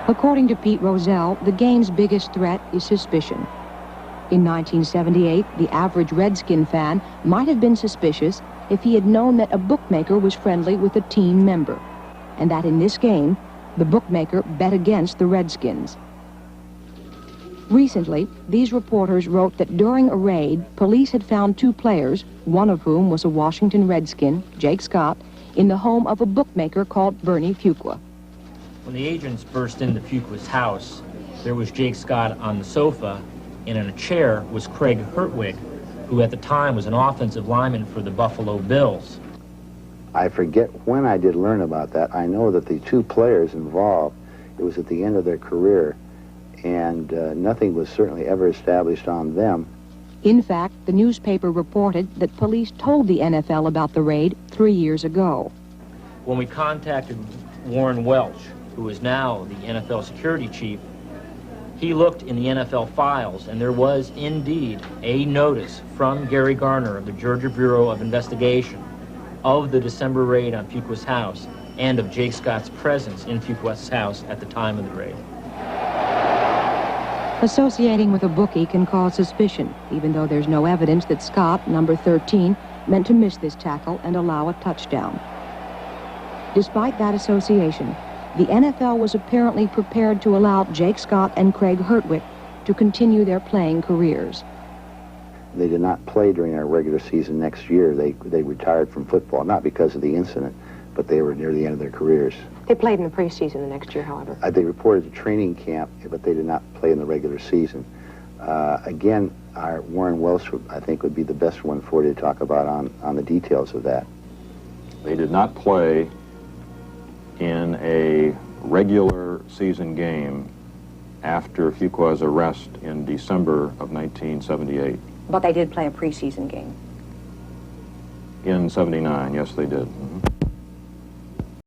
According to Pete Rozelle, the game's biggest threat is suspicion. In 1978, the average Redskin fan might have been suspicious if he had known that a bookmaker was friendly with a team member, and that in this game, the bookmaker bet against the Redskins. Recently, these reporters wrote that during a raid, police had found 2 players, one of whom was a Washington Redskin, Jake Scott, in the home of a bookmaker called Bernie Fuqua. When the agents burst into Fuqua's house, there was Jake Scott on the sofa, and in a chair was Craig Hertwig, who at the time was an offensive lineman for the Buffalo Bills. I forget when I did learn about that. I know that the 2 players involved, it was at the end of their career, and nothing was certainly ever established on them. In fact, the newspaper reported that police told the NFL about the raid 3 years ago. When we contacted Warren Welsh, who is now the NFL security chief, he looked in the NFL files, and there was indeed a notice from Gary Garner of the Georgia Bureau of Investigation of the December raid on Fuqua's house and of Jake Scott's presence in Fuqua's house at the time of the raid. Associating with a bookie can cause suspicion, even though there's no evidence that Scott, number 13, meant to miss this tackle and allow a touchdown. Despite that association, the NFL was apparently prepared to allow Jake Scott and Craig Hertwig to continue their playing careers. They did not play during our regular season next year. They retired from football, not because of the incident, but they were near the end of their careers. They played in the preseason the next year, however. They reported to training camp, but they did not play in the regular season. Again, our Warren Welsh, I think, would be the best one for you to talk about on the details of that. They did not play in a regular season game after Fuqua's arrest in December of 1978. But they did play a preseason game. In '79, yes, they did. Mm-hmm.